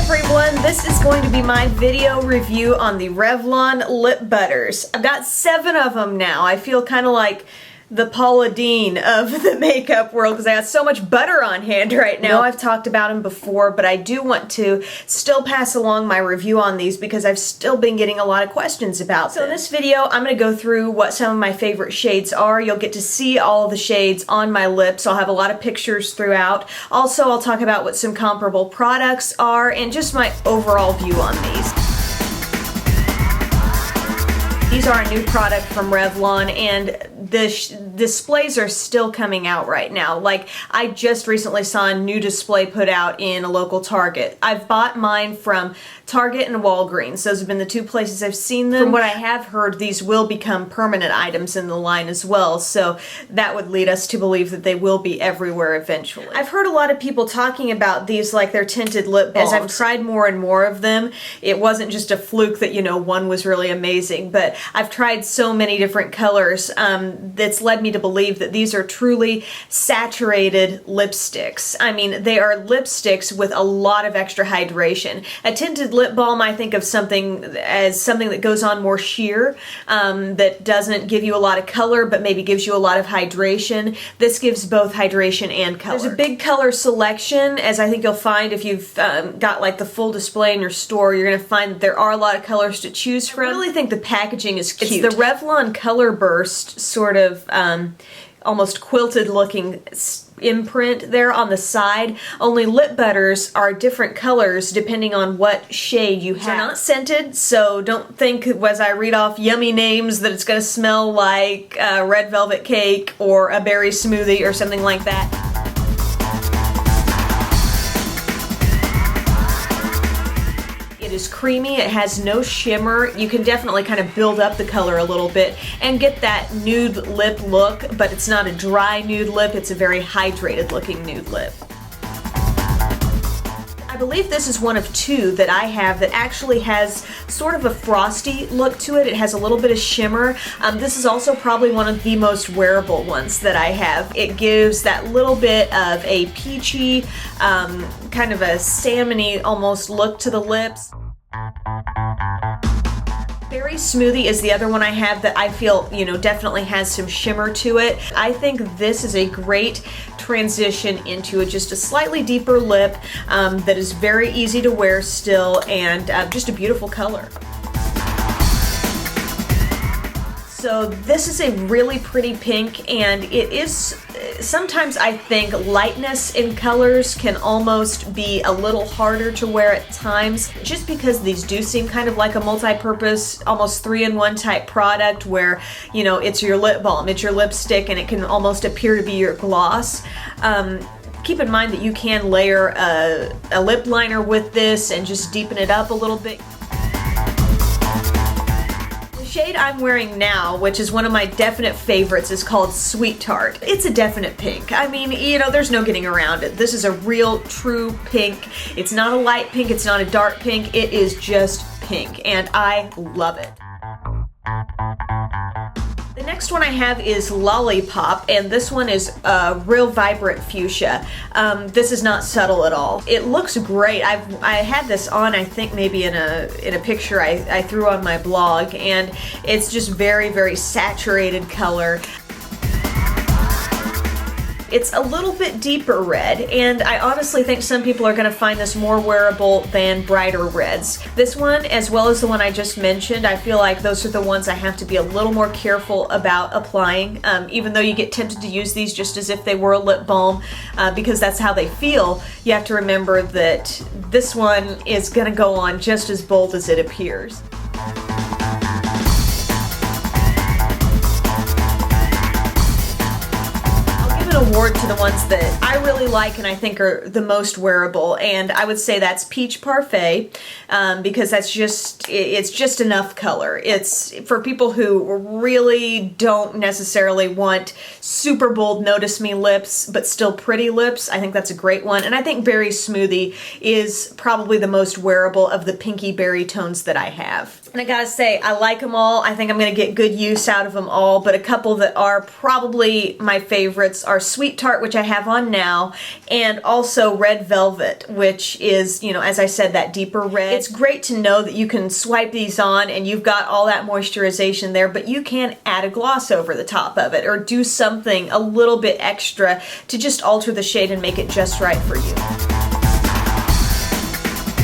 Everyone, this is going to be my video review on the Revlon lip butters. I've got 7 of them now. I feel kind of like the Paula Deen of the makeup world because I got so much butter on hand right now. I've talked about them before, but I do want to still pass along my review on these because I've still been getting a lot of questions about them. So in this video, I'm going to go through what some of my favorite shades are. You'll get to see all the shades on my lips. I'll have a lot of pictures throughout. Also, I'll talk about what some comparable products are and just my overall view on these. These are a new product from Revlon, and the displays are still coming out right now. Like, I just recently saw a new display put out in a local Target. I've bought mine from Target and Walgreens. Those have been the 2 places I've seen them. From what I have heard, these will become permanent items in the line as well, so that would lead us to believe that they will be everywhere eventually. I've heard a lot of people talking about these like they're tinted lip balms. As I've tried more and more of them, it wasn't just a fluke that, you know, one was really amazing, but I've tried so many different colors that's led me to believe that these are truly saturated lipsticks. I mean, they are lipsticks with a lot of extra hydration. A tinted lip balm, I think of something as something that goes on more sheer, that doesn't give you a lot of color, but maybe gives you a lot of hydration. This gives both hydration and color. There's a big color selection, as I think you'll find if you've got like the full display in your store. You're going to find that there are a lot of colors to choose from. I really think the packaging is cute. It's the Revlon Color Burst sort of almost quilted looking imprint there on the side. Only lip butters are different colors depending on what shade you have. They're not scented, so don't think as I read off yummy names that it's going to smell like red velvet cake or a berry smoothie or something like that. It is creamy, it has no shimmer. You can definitely kind of build up the color a little bit and get that nude lip look, but it's not a dry nude lip, it's a very hydrated looking nude lip. I believe this is one of 2 that I have that actually has sort of a frosty look to it. It has a little bit of shimmer. This is also probably one of the most wearable ones that I have. It gives that little bit of a peachy, kind of a salmon-y almost look to the lips. Berry Smoothie is the other one I have that I feel, you know, definitely has some shimmer to it. I think this is a great transition into just a slightly deeper lip that is very easy to wear still, and just a beautiful color. So this is a really pretty pink, and it is, sometimes I think lightness in colors can almost be a little harder to wear at times, just because these do seem kind of like a multi-purpose, almost 3-in-1 type product where, you know, it's your lip balm, it's your lipstick, and it can almost appear to be your gloss. Keep in mind that you can layer a lip liner with this and just deepen it up a little bit. The shade I'm wearing now, which is one of my definite favorites, is called Sweet Tart. It's a definite pink. I mean, you know, there's no getting around it. This is a real, true pink. It's not a light pink, it's not a dark pink, it is just pink, and I love it. The next one I have is Lollipop, and this one is real vibrant fuchsia. This is not subtle at all. It looks great. I had this on, I think maybe in a picture I threw on my blog, and it's just very, very saturated color. It's a little bit deeper red, and I honestly think some people are going to find this more wearable than brighter reds. This one, as well as the one I just mentioned, I feel like those are the ones I have to be a little more careful about applying, even though you get tempted to use these just as if they were a lip balm, because that's how they feel. You have to remember that this one is going to go on just as bold as it appears. Award to the ones that I really like and I think are the most wearable, and I would say that's Peach Parfait, because it's just enough color. It's for people who really don't necessarily want super bold notice me lips but still pretty lips. I think that's a great one, and I think Berry Smoothie is probably the most wearable of the pinky berry tones that I have. And I gotta say, I like them all. I think I'm gonna get good use out of them all, but a couple that are probably my favorites are Sweet Tart, which I have on now, and also Red Velvet, which is, you know, as I said, that deeper red. It's great to know that you can swipe these on and you've got all that moisturization there, but you can add a gloss over the top of it or do something a little bit extra to just alter the shade and make it just right for you.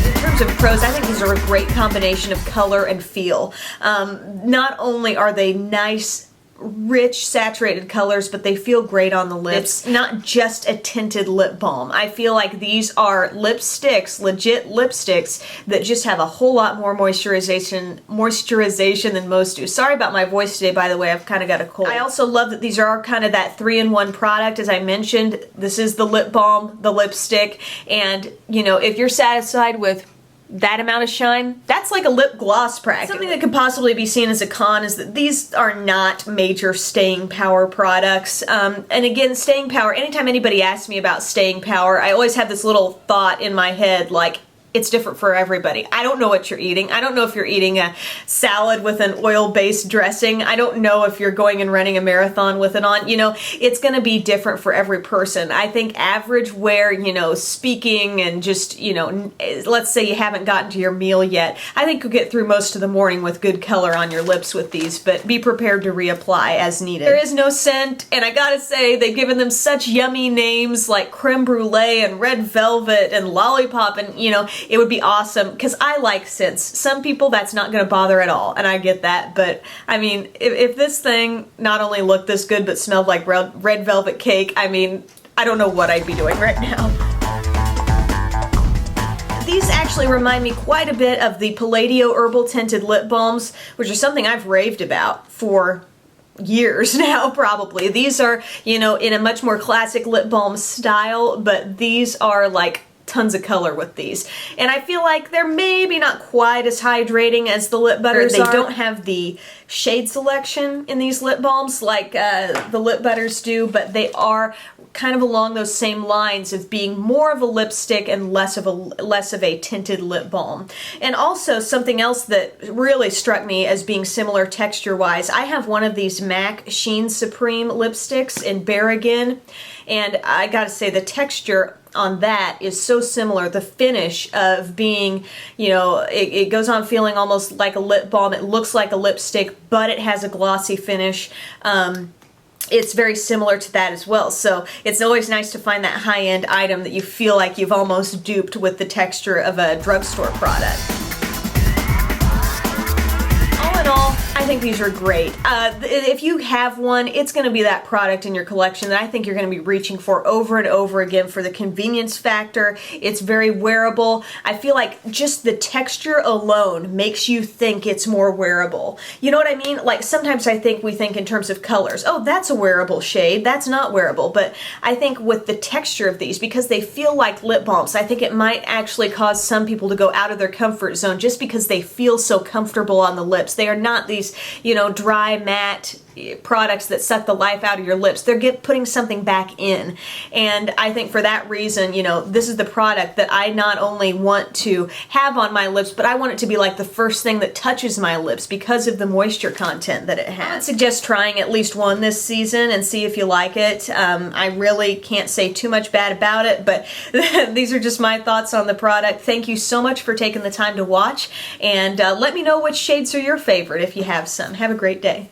In terms of pros, I think these are a great combination of color and feel. Not only are they nice, rich, saturated colors, but they feel great on the lips. It's not just a tinted lip balm. I feel like these are lipsticks, legit lipsticks, that just have a whole lot more moisturization than most do. Sorry about my voice today, by the way. I've kind of got a cold. I also love that these are kind of that 3-in-1 product. As I mentioned, this is the lip balm, the lipstick, and, you know, if you're satisfied with that amount of shine, that's like a lip gloss practically. Something that could possibly be seen as a con is that these are not major staying power products. And again, staying power, anytime anybody asks me about staying power, I always have this little thought in my head like, it's different for everybody. I don't know what you're eating. I don't know if you're eating a salad with an oil-based dressing. I don't know if you're going and running a marathon with it on. You know, it's going to be different for every person. I think average wear, you know, speaking and just, you know, let's say you haven't gotten to your meal yet. I think you'll get through most of the morning with good color on your lips with these, but be prepared to reapply as needed. There is no scent, and I gotta say, they've given them such yummy names like creme brulee and red velvet and lollipop, and, you know, it would be awesome because I like scents. Some people that's not going to bother at all, and I get that, but I mean, if this thing not only looked this good but smelled like red velvet cake, I mean, I don't know what I'd be doing right now. These actually remind me quite a bit of the Palladio Herbal Tinted Lip Balms, which is something I've raved about for years now, probably. These are, you know, in a much more classic lip balm style, but these are like tons of color with these. And I feel like they're maybe not quite as hydrating as the lip butters are. They don't have the shade selection in these lip balms like the lip butters do, but they are kind of along those same lines of being more of a lipstick and less of a tinted lip balm. And also something else that really struck me as being similar texture-wise, I have one of these MAC Sheen Supreme lipsticks in Bare Again, and I gotta say the texture on that is so similar. The finish of being, you know, it goes on feeling almost like a lip balm. It looks like a lipstick, but it has a glossy finish. It's very similar to that as well. So it's always nice to find that high-end item that you feel like you've almost duped with the texture of a drugstore product. All in all, I think these are great. If you have one, it's going to be that product in your collection that I think you're going to be reaching for over and over again for the convenience factor. It's very wearable. I feel like just the texture alone makes you think it's more wearable. You know what I mean? Like sometimes I think we think in terms of colors. Oh, that's a wearable shade. That's not wearable. But I think with the texture of these, because they feel like lip balms, I think it might actually cause some people to go out of their comfort zone just because they feel so comfortable on the lips. They are not these, you know, dry, matte products that suck the life out of your lips. They're putting something back in. And I think for that reason, you know, this is the product that I not only want to have on my lips, but I want it to be like the first thing that touches my lips because of the moisture content that it has. I would suggest trying at least one this season and see if you like it. I really can't say too much bad about it, but these are just my thoughts on the product. Thank you so much for taking the time to watch, and let me know which shades are your favorite if you have some. Have a great day.